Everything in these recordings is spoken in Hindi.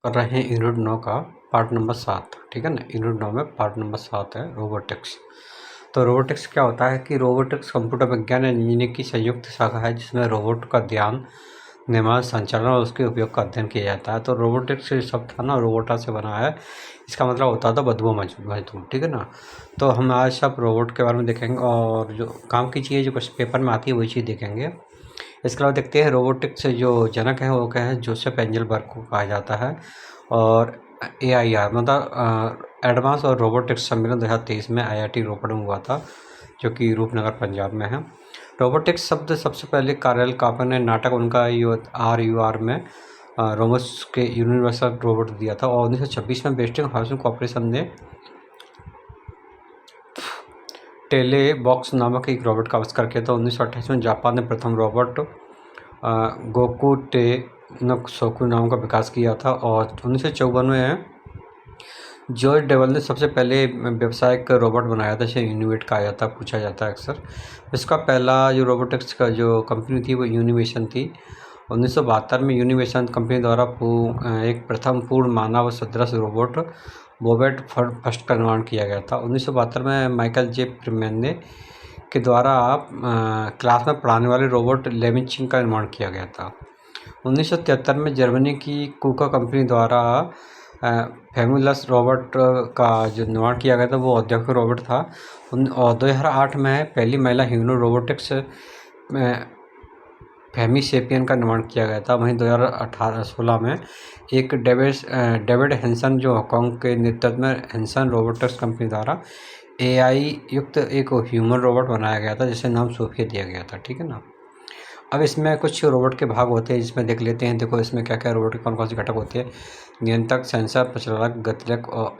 कर रहे हैं यूनिट 9 का पार्ट नंबर 7। ठीक है ना। यूनिट 9 में पार्ट नंबर 7 है रोबोटिक्स। तो रोबोटिक्स क्या होता है कि रोबोटिक्स कंप्यूटर विज्ञान या इंजीनियरिंग की संयुक्त शाखा है जिसमें रोबोट का ध्यान निर्माण संचालन और उसके उपयोग का अध्ययन किया जाता है। तो रोबोटिक्स शब्द था ना, रोबोटा से बना है। इसका मतलब होता था बदबू मजदूर। ठीक है ना। तो हम आज सब रोबोट के बारे में देखेंगे और जो काम की चीज़ जो कुछ पेपर में आती है वही चीज़ देखेंगे। इसके अलावा देखते हैं रोबोटिक्स जो जनक है वो क्या है, जोसेफ एंजलबर्ग को कहा जाता है। और AIR मतलब एडवांस और रोबोटिक्स सम्मेलन 2023 में IIT रोपड़ में हुआ था, जो कि रूपनगर पंजाब में है। रोबोटिक्स शब्द सबसे पहले कार्यल कापर ने नाटक उनका RUR में रोमस के यूनिवर्सल रोबोट दिया था और 1926 में वेस्टिंग हाउसिंग कॉर्पोरेशन ने टेले बॉक्स नामक एक रोबोट का आविष्कार किया था। 1928 में जापान ने प्रथम रोबोट गोकू टेनोसोकू नाम का विकास किया था और 1954 में जॉर्ज डेवल ने सबसे पहले व्यावसायिक रोबोट बनाया था, जिसे यूनिवेट कहा जाता है, पूछा जाता है अक्सर। इसका पहला जो रोबोटिक्स का जो कंपनी थी वो यूनिवेशन थी। 1972 में यूनिवेशन कंपनी द्वारा एक प्रथम पूर्ण मानव सदृश रोबोट बोबेट फर्स्ट का निर्माण किया गया था। 1972 में माइकल जे फ्रीमैन के द्वारा क्लास में पढ़ाने वाले रोबोट लेमिचिंग का निर्माण किया गया था। 1973 में जर्मनी की कुका कंपनी द्वारा फेमुलस रोबोट का जो निर्माण किया गया था वो औद्योगिक रोबोट था। और 2008 में पहली महिला ह्यूमन रोबोटिक्स फेमिसेपियन का निर्माण किया गया था। वहीं 2016 में एक डेविड हेंसन जो हांगकांग के नेतृत्व में हेंसन रोबोटिक्स कंपनी द्वारा AI युक्त एक ह्यूमन रोबोट बनाया गया था, जिसे नाम सोफिया दिया गया था। ठीक है ना। अब इसमें कुछ रोबोट के भाग होते हैं जिसमें देख लेते हैं। देखो इसमें क्या क्या रोबोट के कौन कौन से घटक होते हैं। नियंत्रक, सेंसर, प्रचालक, गतिलक और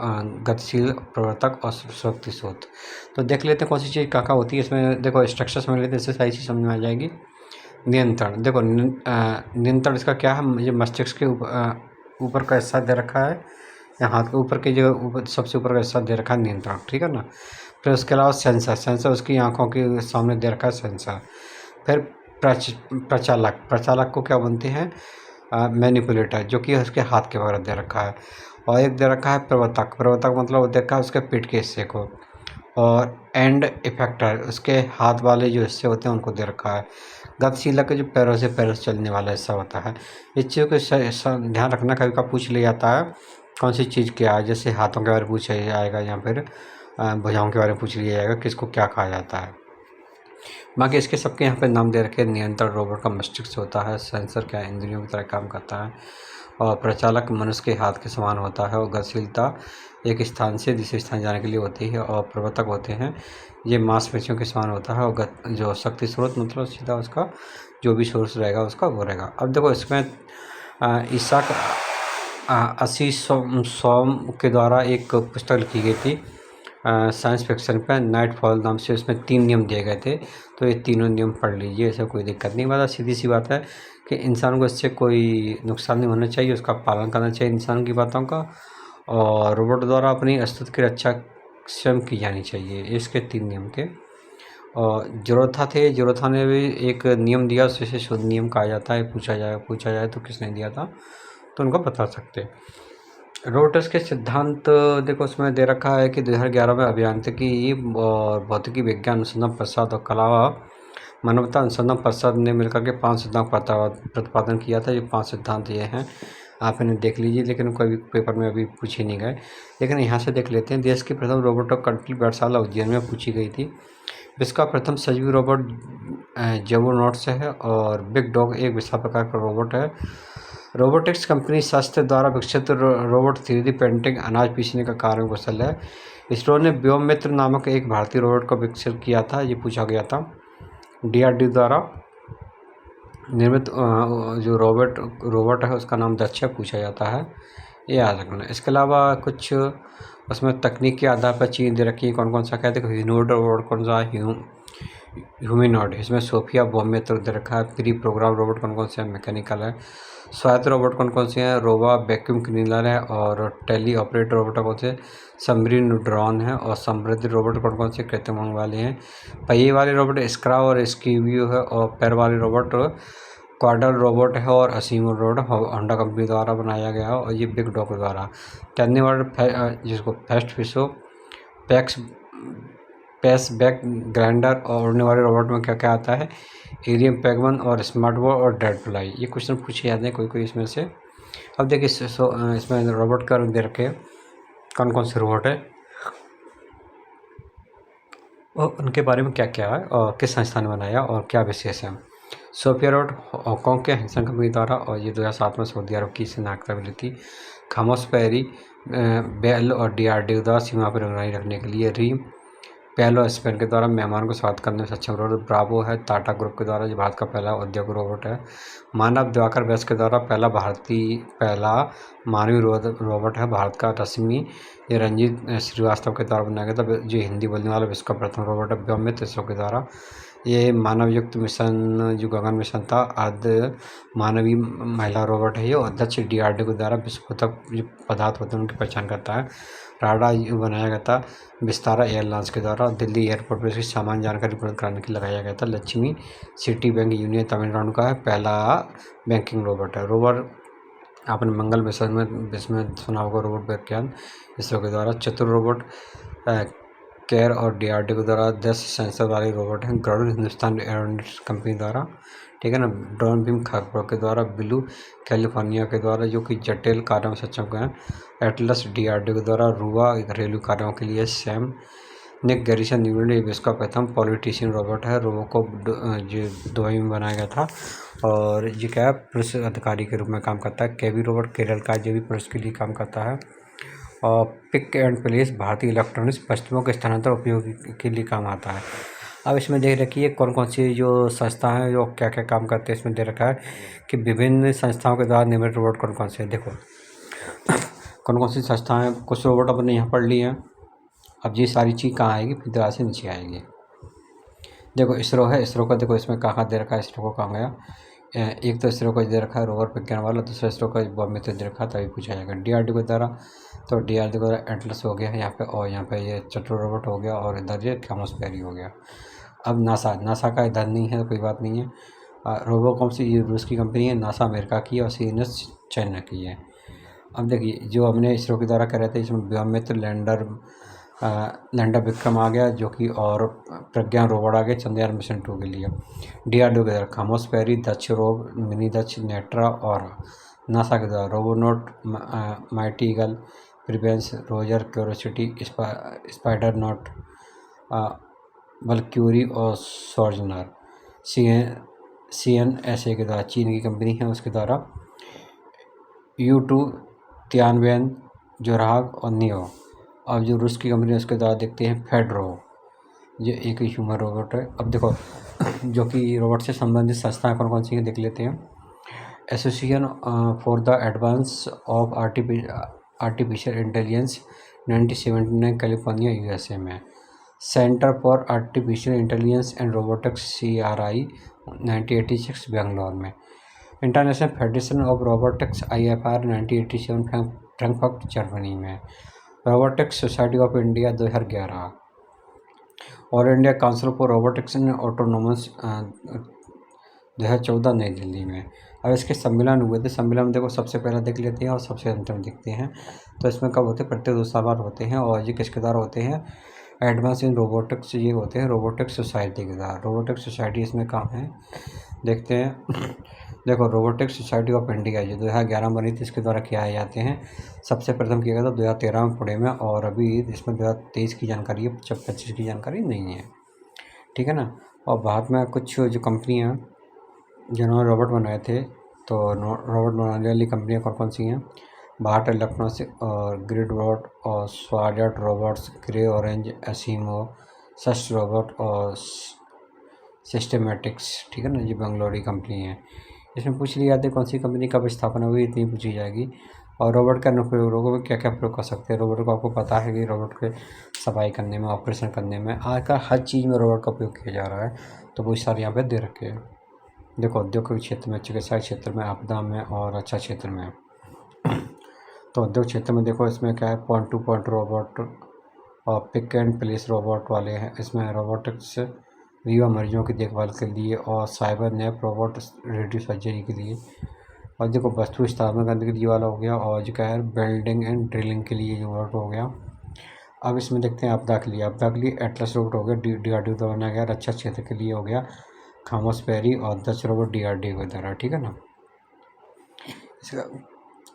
गतिशील प्रवर्तक और शक्ति स्रोत। तो देख लेते हैं कौन सी चीज़ क्या होती है इसमें। देखो स्ट्रक्चर समझ लेते हैं, इससे सारी चीज़ समझ में आ जाएगी। नियंत्रण, देखो नियंत्रण इसका क्या है, मुझे मस्तिष्क के ऊपर का हिस्सा दे रखा है या हाथ के ऊपर की जगह ऊपर सबसे ऊपर का हिस्सा दे रखा है नियंत्रण। ठीक है ना। फिर उसके अलावा सेंसर उसकी आँखों के सामने दे रखा है सेंसर। फिर प्रचालक को क्या बनते हैं, मैनिपुलेटर, जो कि उसके हाथ के बगल दे रखा है। और एक दे रखा है प्रवर्तक मतलब दे रखा है उसके पीठ के हिस्से को। और एंड इफेक्टर उसके हाथ वाले जो हिस्से होते हैं उनको दे रखा है। गतिशीलक जो पैरों से चलने वाला हिस्सा होता है। इस चीज़ को ध्यान रखना, कभी का पूछ लिया जाता है कौन सी चीज़ क्या है, जैसे हाथों के बारे में पूछा जाएगा या फिर भुजाओं के बारे में पूछ लिया जाएगा किसको क्या कहा जाता है। बाकी इसके सबके यहाँ पे नाम दे रखे। नियंत्रण रोबोट का मस्तिष्क होता है। सेंसर क्या इंद्रियों की तरह काम करता है। और प्रचालक मनुष्य के हाथ के समान होता है। और गतिशीलता एक स्थान से दूसरे स्थान जाने के लिए होती है। और प्रवर्तक होते हैं, ये मांसपेशियों के समान होता है। और जो शक्ति स्रोत मतलब सीधा उसका जो भी सोर्स रहेगा उसका वो रहेगा। अब देखो इसमें ईसा 80 के द्वारा एक पुस्तक लिखी गई थी साइंस फिक्शन पे, नाइटफॉल नाम से। उसमें 3 नियम दिए गए थे, तो ये तीनों नियम पढ़ लीजिए, ऐसा कोई दिक्कत नहीं। मतलब सीधी सी बात है कि इंसान को इससे कोई नुकसान नहीं होना चाहिए, उसका पालन करना चाहिए इंसान की बातों का। और रोबोट द्वारा अपनी अस्तित्व की रक्षा स्वयं की जानी चाहिए। इसके 3 नियम थे। और जोरोथा ने भी एक नियम दिया, उसे शुद्ध नियम कहा जाता है। पूछा जाए तो किसने दिया था, तो उनको बता सकते हैं। रोबोटिक्स के सिद्धांत देखो उसमें दे रखा है कि 2011 में अभियांत्रिकी और भौतिकी विज्ञान अनुसंधान परिषद और कला व मानवता अनुसंधान परिषद ने मिलकर के 5 सिद्धांत प्रतिपादन किया था। ये 5 सिद्धांत ये हैं, आप इन्हें देख लीजिए, लेकिन कोई भी पेपर में अभी पूछे नहीं गए। लेकिन यहाँ से देख लेते हैं। देश की प्रथम रोबोटिक कंट्री पाठशाला उज्जैन में पूछी गई थी। इसका प्रथम सजीव रोबोट जेवोनॉट्स है। और बिग डॉग एक विशाल प्रकार का रोबोट है। रोबोटिक्स कंपनी शास्त्र द्वारा विकसित रोबोट 3D पेंटिंग अनाज पीसने का कार्य कुशल है। इसरो ने व्योममित्र नामक एक भारतीय रोबोट को विकसित किया था, ये पूछा गया था। DRDO द्वारा निर्मित जो रोबोट है उसका नाम दक्ष पूछा जाता है, ये याद रखना। इसके अलावा कुछ उसमें तकनीक के आधार पर चीज़ दे रखी है, कौन कौन सा कहते हैं। ह्यूमनॉइड रोबोट कौन सा है, ह्यूमनॉइड, इसमें सोफिया व्योममित्र दे रखा है। प्री प्रोग्राम रोबोट कौन कौन से हैं, मैकेनिकल है। स्वायत्त रोबोट कौन कौन से हैं, रोबा वैक्यूम क्लीनर है। और टेली ऑपरेटर रोबोट कौन से, सबमरीन ड्रोन है। और समृद्ध रोबोट कौन कौन से, कृत्रिम अंग वाले हैं। पहिए वाले रोबोट स्क्रा और स्कीवियो है। और पैर वाले रोबोट क्वाडर रोबोट है और असीमो रोड होंडा कंपनी द्वारा बनाया गया है और ये बिग डॉग द्वारा टर्नेवर्ड जिसको फेस्ट फिशो पैक्स पैस बैक ग्राइंडर और उड़ने वाले रोबोट में क्या क्या आता है, एरियम पैगमन और स्मार्ट बोर्ड और डेड फ्लाई। ये क्वेश्चन पूछे जाते हैं कोई इसमें से। अब देखिए इसमें रोबोट का दे रखे कौन कौन से रोबोट है और उनके बारे में क्या क्या है और किस संस्था ने बनाया और क्या विशेष है। सोफिया रोड हांगकॉन्ग के हैंसन कंपनी द्वारा और ये 2007 में सऊदी अरब की से नागरिकता मिली थी। खामोश पैरी बेल और DRDO द्वारा सीमा पर निगरानी रखने के लिए रीम पहलो स्पेन के द्वारा मेहमान को स्वागत करने में सक्षम रोबोट ब्रावो है। टाटा ग्रुप के द्वारा जो भारत का पहला औद्योगिक रोबोट है। मानव दिवाकर बैस के द्वारा पहला मानवीय रोबोट है भारत का। रश्मि ये रंजीत श्रीवास्तव के द्वारा बनाया गया था जो हिंदी बोलने वाला विश्व का प्रथम रोबोट है। व्योममित्र इसरो के द्वारा ये मानव युक्त मिशन जो गगन मिशन था अर्ध मानवीय महिला रोबोट है ये। अध्यक्ष DRDO के द्वारा विस्फोटक जो पदार्थ होते हैं उनकी पहचान करता है। राडा बनाया गया था विस्तारा एयरलाइंस के द्वारा। दिल्ली एयरपोर्ट पर इसकी सामान्य जानकारी प्रदान कराने के लिए लगाया गया था। Lakshmi city bank union Tamil Nadu का है पहला बैंकिंग रोबोट है। रोवर आपने मंगल मिशन में इसमें सुना होगा रोबोट विज्ञान इसरो के द्वारा। चतुर रोबोट केयर और DRDO के द्वारा 10 सेंसर वाले रोबोट हैं। गरुड़ हिंदुस्तान एरोनॉटिक्स कंपनी द्वारा, ठीक है ना। ड्रोन बीम खड़गपुर के द्वारा। ब्लू कैलिफोर्निया के द्वारा जो कि जटिल कार्यों में सक्षम हैं। एटलस DRDO के द्वारा। रुआ घरेलू कार्यों के लिए। सैम निक गैरिसन न्यूजीलैंड विश्व का प्रथम पॉलिटिशियन रोबोट है। रोबोकॉप जो दुबई में बनाया गया था और ये क्या है पुलिस अधिकारी के रूप में काम करता है। केवी रोबोट केरल का जो भी पुलिस के लिए काम करता है। और पिक एंड प्लेस भारतीय इलेक्ट्रॉनिक्स वस्तुओं के स्थानांतरण उपयोग के लिए काम आता है। अब इसमें देख रखिए कौन कौन सी जो संस्था हैं जो क्या क्या काम करते हैं। इसमें दे रखा है कि विभिन्न संस्थाओं के द्वारा निर्मित रोबोट कौन कौन से हैं। देखो कौन कौन सी संस्थाएं, कुछ रोबोट अपने यहाँ पढ़ लिए हैं। अब ये सारी चीज़ कहाँ आएगी, फिर दोबारा से नीचे आएगी। देखो इसरो है, इसरो का देखो इसमें कहाँ दे रखा है, इसरो को कहाँ गया। एक तो इसरो को दे रखा है रोवर विज्ञान वाला, दूसरा इसरो का बॉम्बे तो दे रखा है, तभी पूछा जाएगा। DRDO के द्वारा तो DRDO के द्वारा एटलस हो गया यहाँ पे और यहाँ पे ये चतुर रोबोट हो गया और इधर ये थॉमस पेरी हो गया। अब नासा का इधर नहीं है तो कोई बात नहीं है। रोबोकॉम से ये रूस की कंपनी है, नासा अमेरिका की और सीएनएस चाइना की है। अब देखिए जो हमने इसरो के द्वारा कर रहे थे इसमें व्योममित्र लैंडर विक्रम आ गया जो कि और प्रज्ञान रोबोट आ गया चंद्रयान मिशन 2 के लिए। DRDO के द्वारा खामोश पैरी, दक्ष रोब, मिनी दक्ष, नेट्रा और नासा के द्वारा Robonaut, Mighty Eagle, Perseverance, Roger, Curiosity, Spidernaut, Valkyrie और सोजनर। CNSA के द्वारा चीन की कंपनी है उसके द्वारा। U2, तियानवेन, जोरहाग और नियो। अब जो रूस की कंपनी है उसके द्वारा देखते हैं फेडरो, ये एक ह्यूमन रोबोट है। अब देखो जो कि रोबोट से संबंधित संस्थाएं कौन कौन सी हैं देख लेते हैं। Association for the advance of artificial intelligence 1979 California USA में। Centre for artificial intelligence and robotics CRI 1986 Bangalore में। International federation of robotics IFR 1987 Frankfurt Germany में। Robotics society of India 2011। All India council for robotics and autonomous 2014 New Delhi में। अब इसके सम्मेलन हुए थे, सम्मेलन में देखो सबसे पहले देख लेते हैं और सबसे अंत में देखते हैं। तो इसमें कब होते हैं, प्रत्येक 2 साल बाद होते हैं और ये किसके द्वारा होते हैं, एडवांस इन रोबोटिक्स ये होते हैं रोबोटिक्स सोसाइटी के द्वारा। रोबोटिक्स सोसाइटी इसमें काम है देखते हैं। देखो रोबोटिक्स सोसाइटी ऑफ इंडिया जो 2011 बनी थी इसके द्वारा किया जाते हैं। सबसे प्रथम किया गया था 2013 में पुणे में और अभी इसमें 2023 की जानकारी है, 25 की जानकारी नहीं है, ठीक है ना। और भारत में कुछ जो कंपनियाँ जिन्होंने रोबोट बनाए थे तो रोबोट बनाने वाली कंपनियाँ कौन कौन सी हैं, भाट इलेक्ट्रॉनिक्स और ग्रिड रोबोट और स्वाडट रोबोट्स, ग्रे ऑरेंज, एसीमो, सस्ट रोबोट और सिस्टमेटिक्स, ठीक है ना। ये बेंगलोरी कंपनी है। इसमें पूछ लिया जाते कौन सी कंपनी कब स्थापना हुई, इतनी पूछी जाएगी। और रोबोट का अनुप्रयोग, रोबोट में क्या क्या प्रयोग कर सकते हैं। रोबोट को आपको पता है कि रोबोट के सफाई करने में, ऑपरेशन करने में, आजकल हर चीज़ में रोबोट का उपयोग किया जा रहा है। तो बहुत सारे यहाँ पे दे रखे हैं। देखो उद्योग के क्षेत्र में, चिकित्सा क्षेत्र में, आपदा में और रक्षा क्षेत्र में। तो उद्योग क्षेत्र में देखो इसमें क्या है, पॉइंट टू पॉइंट रोबोट और पिक एंड प्लेस रोबोट वाले हैं। इसमें रोबोटिक्स रीवा मरीजों की देखभाल के लिए, और cyber nap robot radio surgery के लिए। और देखो वस्तु स्थापना करने के लिए वाला हो गया, और जो क्या है बिल्डिंग एंड ड्रिलिंग के लिए जो रोबोट हो गया। अब इसमें देखते हैं आपदा के लिए एटलस रोबोट हो गया, DRDO द्वारा बनाया गया। रक्षा क्षेत्र के लिए हो गया खामोश पेरी और 10 रोबोट DRDO के द्वारा, ठीक है ना।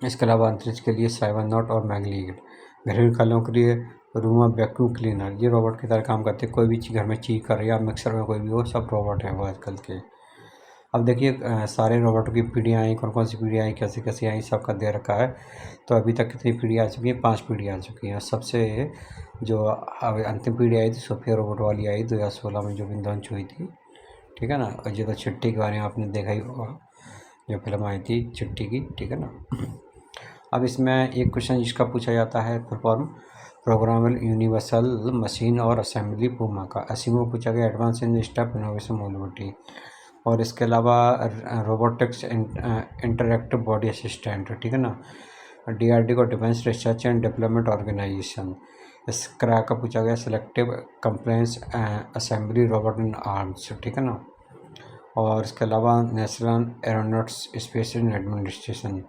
इसके अलावा अंतरिक्ष के लिए साइबरनॉट और मैगलीड। घरेलू कार्यों के लिए रूमा वैक्यूम क्लीनर, ये रोबोट की तरह काम करते हैं। कोई भी चीज़ घर में चीज़ कर रही है, मिक्सर में कोई भी हो, सब रोबोट है वो आजकल के। अब देखिए सारे रोबोटों की पीढ़ियाँ आई, कौन कौन सी पीढ़ियाँ आई, कैसे कैसे आई, सबका दे रखा है। तो अभी तक कितनी पीढ़ी आ चुकी है? 5 पीढ़ी आ चुकी हैं। सबसे जो अब अंतिम पीढ़ी आई थी सोफिया रोबोट वाली आई 2016 में, जो लॉन्च हुई थी, ठीक है ना। और ये तो चिट्टी के बारे में आपने देखा ही होगा, जो फिल्म आई थी चिट्टी की, ठीक है ना। अब इसमें एक क्वेश्चन जिसका पूछा जाता है full form programmable universal machine और असेंबली पूमा का। 80 पूछा गया advance in step innovation mobility. और इसके अलावा रोबोटिक्स इंटरैक्टिव बॉडी असिस्टेंट, ठीक है ना। DRDO को defence research and development organisation. इसका का पूछा गया selective compliance assembly robot in arms, ठीक है ना। और इसके अलावा national aeronauts space administration,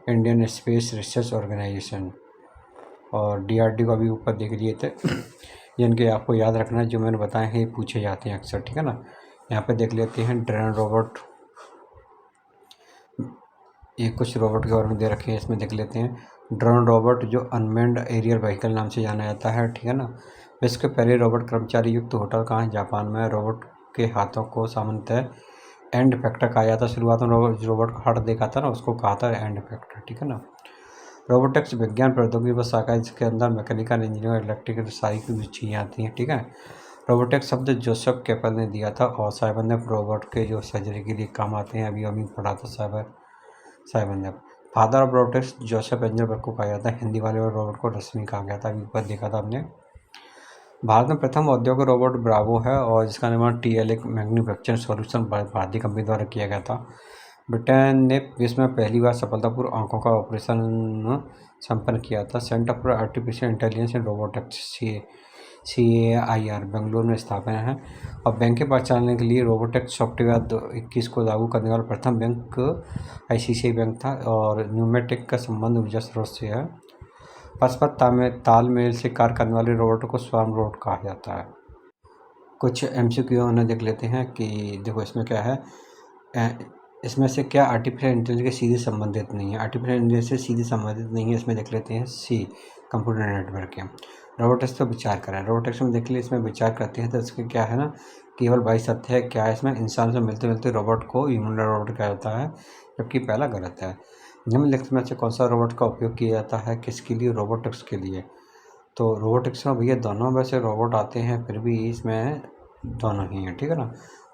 Indian space research organisation, और DRDO का भी ऊपर देख लिए थे। जिनके आपको याद रखना है, जो मैंने बताए हैं, ये पूछे जाते हैं अक्सर, ठीक है ना। यहाँ पे देख लेते हैं ड्रोन रोबोट, ये कुछ रोबोट के बारे में दे रखे हैं, इसमें देख लेते हैं। ड्रोन रोबोट जो अनमेंड एरियल व्हीकल नाम से जाना जाता है, ठीक है ना। विश्व के पहले रोबोट कर्मचारी युक्त होटल कहाँ है? जापान में। रोबोट के हाथों को सामान्यतः एंड इफेक्टर कहा जाता है। शुरुआत में रोबोट का हाथ देखा था ना, उसको कहा था एंड इफेक्टर, ठीक है ना। रोबोटिक्स विज्ञान प्रौद्योगिकी व शाखा, जिसके अंदर मैकेनिकल इंजीनियरिंग इलेक्ट्रिकल सारी की चीज़ें आती हैं, ठीक है। रोबोटिक्स शब्द जोसेफ केपल ने दिया था, और साइबर ने रोबोट के जो सर्जरी के लिए काम आते हैं, अभी अभी पढ़ा था साइबर ने। फादर ऑफ रोबोटिक्स जोसेफ एंजलबर्ग को कहा जाता है। हिंदी वाले रोबोट को रश्मि कहा गया था, अभी ऊपर देखा था हमने। भारत में प्रथम औद्योगिक रोबोट ब्रावो है, और जिसका निर्माण TLA मैन्युफैक्चरिंग सॉल्यूशन भारतीय कंपनी द्वारा किया गया था। ब्रिटेन ने विश्व में पहली बार सफलतापूर्वक आंखों का ऑपरेशन संपन्न किया था। Centre for artificial intelligence and robotics CAIR Bengaluru में स्थापना है। और बैंक पहचानने के लिए रोबोटिक्स सॉफ्टवेयर 2021 को लागू करने वाला प्रथम बैंक ICICI बैंक था। और न्यूमेटिक का संबंध ऊर्जा स्रोत से है। परस्पर तालमेल से कार्य करने वाले रोबोट को स्वार्म रोबोट कहा जाता है। कुछ MCQ उन्हें देख लेते हैं कि देखो इसमें क्या है। इसमें से क्या आर्टिफिशियल इंटेलिजेंस के सीधे संबंधित नहीं है? आर्टिफिशियल इंटेलिजेंस से सीधे संबंधित नहीं है, इसमें देख लेते हैं C कंप्यूटर नेटवर्क के। रोबोटिक्स पर विचार करें। रोबोटिक्स में देख लीजिए, इसमें विचार करते हैं तो इसके क्या है ना, केवल 22 तथ्य है। क्या है इसमें? इंसान से मिलते मिलते रोबोट को ह्यूमन रोबोट कहा जाता है, जबकि पहला गलत है। निम्नलिखित में से कौन सा रोबोट का उपयोग किया जाता है? किसके लिए? रोबोटिक्स के लिए। तो रोबोटिक्स में भैया दोनों वैसे रोबोट आते हैं, फिर भी इसमें दोनों ही हैं, ठीक है ना।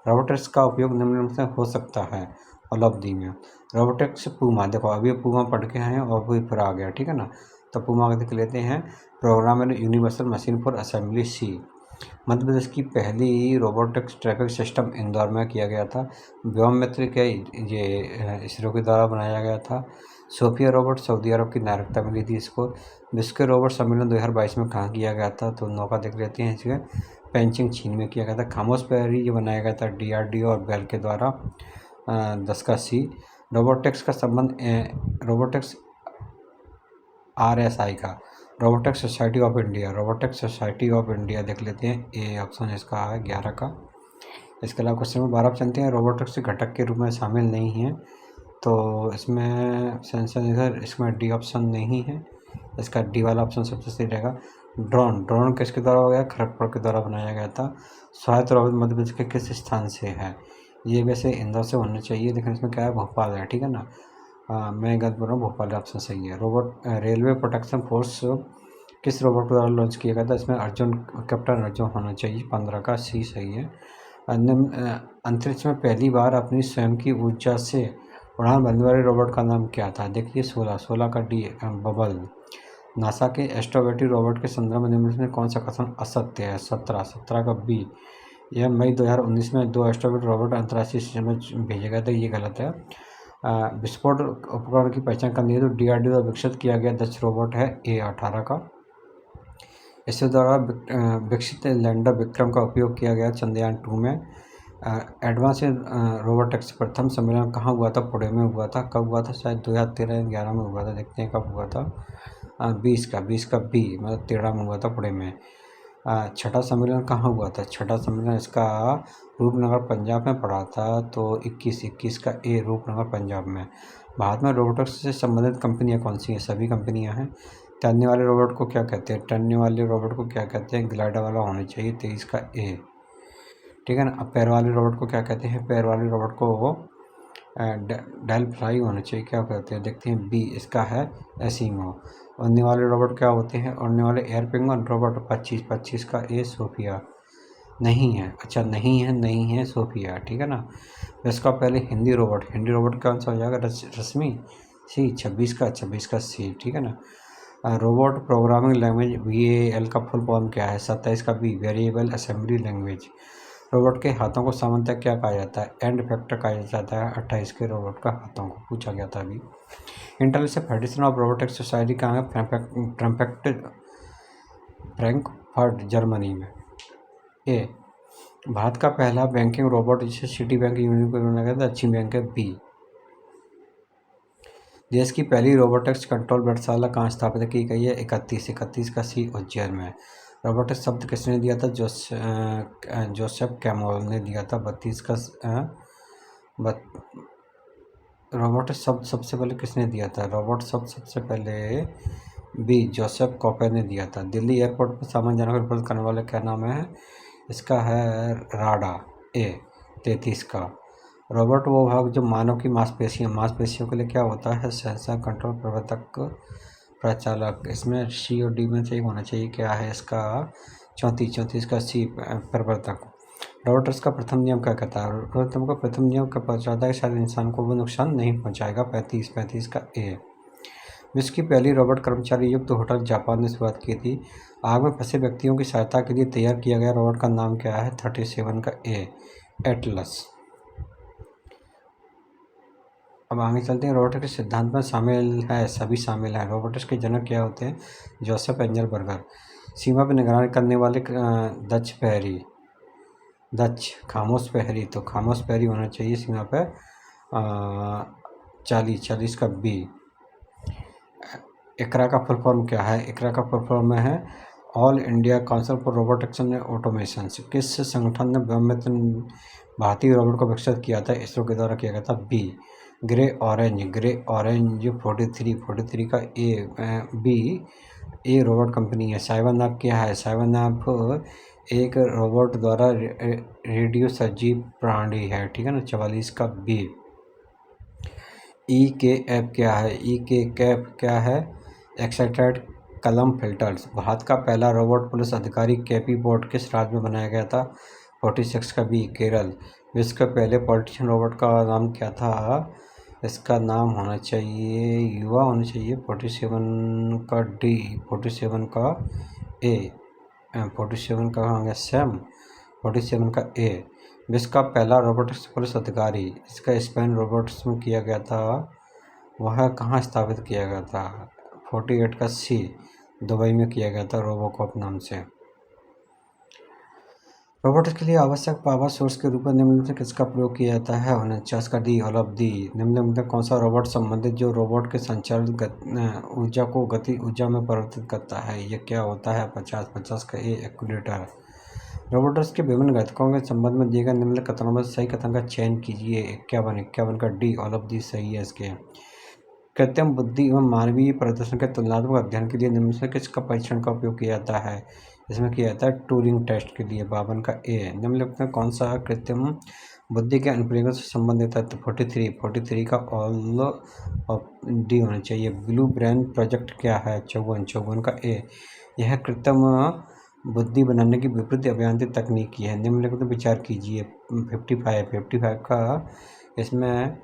रोबोटिक्स का उपयोग निम्नलिखित में हो सकता है उपलब्धि में। रोबोटिक्स पूमा, देखो अभी पूमा पढ़ के हैं और वही फिर आ गया, ठीक है ना। तो पूमा का देख लेते हैं। Program universal machine for assembly C। Madhya Pradesh की पहली रोबोटिक्स ट्रैफिक सिस्टम इंदौर में किया गया था। व्योममित्र के ये इसरो के द्वारा बनाया गया था। सोफिया रोबोट सऊदी अरब की नागरिकता मिली थी इसको। विश्व के रोबोट सम्मेलन 2022 में कहाँ किया गया था? तो नौका देख लेते हैं इसके। पेंचिंग चीन में किया गया था। खामोश पेरी जो बनाया गया था DRDO और बेल के द्वारा। 10 का C। रोबोटिक्स का संबंध रोबोटिक्स RSI का, robotics society of India. Robotics society of India देख लेते हैं, ए ऑप्शन इसका है 11 का। इसके अलावा क्वेश्चन नंबर 12 चलते हैं। रोबोटिक्स घटक के रूप में शामिल नहीं है, तो इसमें सेंसर इधर, इसमें D ऑप्शन नहीं है, इसका D वाला ऑप्शन सबसे सही रहेगा। ड्रोन किसके द्वारा हो गया? खड़गपुर के द्वारा बनाया गया था। स्वायत्त रोबोट मध्य प्रदेश के किस स्थान से है? ये वैसे इंदौर से होना चाहिए, लेकिन इसमें क्या है, भोपाल है, ठीक है ना। मैं गलत बोल रहा हूँ, भोपाल ऑप्शन सही है। रोबोट रेलवे प्रोटेक्शन फोर्स किस रोबोट द्वारा लॉन्च किया गया था? इसमें कैप्टन अर्जुन होना चाहिए, 15 का C सही है। अंतरिक्ष में पहली बार अपनी स्वयं की ऊर्जा से उड़ान भरने वाले रोबोट का नाम क्या था? देखिए 16 का D बबल। नासा के एस्ट्रोबेटी रोबोट के संदर्भ में निम्नलिखित में कौन सा कथन असत्य है? 17 का B। यह मई 2019 में 2 एस्ट्रोबेट रोबोट अंतर्राष्ट्रीय स्टेशन में भेजे गए थे, ये गलत है। विस्फोट उपकरण की पहचान करनी है तो DRDO द्वारा विकसित किया गया 10 रोबोट है, A 18 का। इसके द्वारा विकसित लैंडर विक्रम का उपयोग किया गया चंद्रयान-2 में। एडवांस रोबोटिक्स प्रथम सम्मेलन कहाँ हुआ था? पुणे में हुआ था। कब हुआ था? शायद 2013-11 में हुआ था। देखते हैं कब हुआ था। 20 का बी मतलब 13 में हुआ था पुणे में। छठा सम्मेलन कहाँ हुआ था? छठा सम्मेलन इसका रूपनगर पंजाब में पड़ा था, तो 21 का ए रूपनगर पंजाब में। भारत में रोबोटिक्स से संबंधित कंपनियां कौन सी हैं? सभी कंपनियां हैं। तैरने वाले रोबोट को क्या कहते हैं? तैरने वाले रोबोट को क्या कहते हैं? ग्लाइडर वाला होना चाहिए, 23 का ए। ठीक है ना। अब पैर वाले रोबोट को क्या कहते हैं? पैर वाले रोबोट को डेल फ्लाई होना चाहिए, क्या कहते हैं? देखते हैं बी, इसका है एसिमो। उड़ने वाले रोबोट क्या होते हैं? उड़ने वाले एयर पिंगुइन रोबोट 25 का ए सोफिया। नहीं है, अच्छा नहीं है सोफिया, ठीक है ना। इसका पहले हिंदी रोबोट कौन सा हो जाएगा? रश्मि सी। 26 का सी, ठीक है ना। रोबोट प्रोग्रामिंग लैंग्वेज VAL का फुल फॉर्म क्या है? 27 का B variable assembly language. Robot के हाथों को सामान्यतः क्या कहा जाता है? एंड इफेक्टर कहा जाता है। 28 के रोबोट का हाथों को पूछा गया था अभी। International federation of robotics society कहाँ है? फ्रैंकफर्ट जर्मनी में। ए, भारत का पहला बैंकिंग रोबोट जिसे सिटी बैंक यूनियन को बनाया गया था, दक्षिण बैंक है। बी, देश की पहली रोबोटिक्स कंट्रोल पाठशाला कहाँ स्थापित की गई है? 31 का सी उज्जैन में। रोबोटिक्स शब्द किसने दिया था? जोसेफ कैमल ने दिया था। 32 का रोबोटिक्स शब्द सबसे पहले किसने दिया था? रोबोट शब्द सबसे पहले बी जोसेफ कॉपर ने दिया था। दिल्ली एयरपोर्ट पर सामान जानकारी उपलब्ध करने वाले क्या नाम है? इसका है राडा। ए, 33 का। रोबोट वो भाग जो मानव की मांसपेशियों के लिए क्या होता है? सेंसर, कंट्रोल, प्रवर्तक, प्रचालक। इसमें सी और डी में से होना चाहिए, क्या है इसका? 34 का सी प्रवर्तक। रोबोटिक्स का प्रथम नियम क्या कहता है? रोबोटिक्स का प्रथम नियम क्या पहुँचाता है? शायद इंसान को वो नुकसान नहीं पहुँचाएगा। 35 का ए। विश्व की पहली रोबोट कर्मचारी युक्त होटल जापान ने शुरुआत की थी। आग में फंसे व्यक्तियों की सहायता के लिए तैयार किया गया रोबोट का नाम क्या है? 37 का ए एटलस। अब आगे चलते हैं। रोबोटिक्स के सिद्धांत में सभी शामिल हैं। रोबोटिक्स के जनक क्या होते हैं? जोसेफ एंजलबर्गर। सीमा पर निगरानी करने वाले खामोश प्रहरी, तो खामोश प्रहरी होना चाहिए सीमा पर। 40 का बी। इकरा का फुल फॉर्म क्या है? इकरा का फुल फॉर्म है all India council for robotics and automation. किस संगठन ने भारतीय रोबोट को विकसित किया था? इसरो के द्वारा किया गया था। बी, ग्रे ऑरेंज 43 का ए रोबोट कंपनी है। साइबन ऐप क्या है? साइबन ऐप एक रोबोट द्वारा रेडियो सजीव प्राणी है, ठीक है ना। 44 का बी। ई के ऐप क्या है? ई के कैप क्या है? एक्साइटेड कलम फिल्टर्स। भारत का पहला रोबोट पुलिस अधिकारी केपी बोर्ड किस राज्य में बनाया गया था? 46 का बी केरल। विश्व के पहले पॉलिटिशियन रोबोट का नाम क्या था? इसका नाम होना चाहिए युवा होना चाहिए। 47 का डी, 47 का ए, 47 का होंगे सैम, 47 का ए। विश्व का पहला रोबोटिक्स पुलिस अधिकारी, इसका स्पेन रोबोट्स में किया गया था। वह कहाँ स्थापित किया गया था? 48 का सी, दुबई में किया गया था रोबोकॉप नाम से। रोबोटिक्स के लिए आवश्यक पावर सोर्स के रूप में निम्नलिखित में किसका प्रयोग किया जाता है? 49 का डी, ऑल ऑफ दी। निम्नलिखित में कौन सा रोबोट संबंधित जो रोबोट के संचालित ऊर्जा को गति ऊर्जा में परिवर्तित करता है? ये क्या होता है? 50 का ए एक्यूलेटर। रोबोटिक्स के विभिन्न घटकों के संबंध में दिए गए निम्नलिखित कथनों में सही कथन का चयन कीजिए। 51 का डी, ऑल ऑफ दी सही है इसके। कृत्रिम बुद्धि एवं मानवीय प्रदर्शन के तुलनात्मक अध्ययन के लिए निम्न से किसका परीक्षण का उपयोग किया जाता है? इसमें किया जाता है टूरिंग टेस्ट के लिए। 52 का ए। निम्नलिखित में कौन सा कृत्रिम बुद्धि के अनुप्रयोगों से संबंधित है? तो 43 का ऑल ऑफ डी होना चाहिए। ब्लू ब्रेन प्रोजेक्ट क्या है? 54 का ए। यह कृत्रिम बुद्धि बनाने की विपरीत अभियांत्रिक तकनीक की है। निम्नलिखित में विचार कीजिए। 55 का इसमें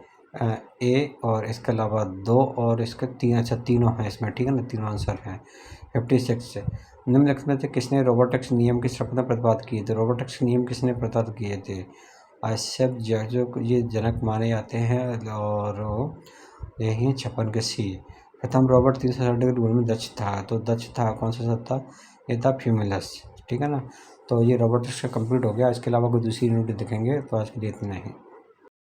ए और इसके अलावा 2 और इसके 3, अच्छा तीनों हैं इसमें, ठीक है ना, तीनों आंसर हैं। 56 से निम्नलिखित में से किसने रोबोटिक्स नियम की स्थापना प्रतिपादित किए थे? रोबोटिक्स नियम किसने प्रतिपादित किए थे? आइसेप जो ये जनक माने जाते हैं और यही 56 के सी। प्रथम रोबोट 360 डिग्री घूमने में दक्ष था, तो दक्ष था कौन सा शब्द था? ये था फ्यूमुलस, ठीक है ना। तो ये रोबोटिक्स का कंप्लीट हो गया। इसके अलावा कोई दूसरी यूनिट दिखेंगे तो आज के लिए इतना ही।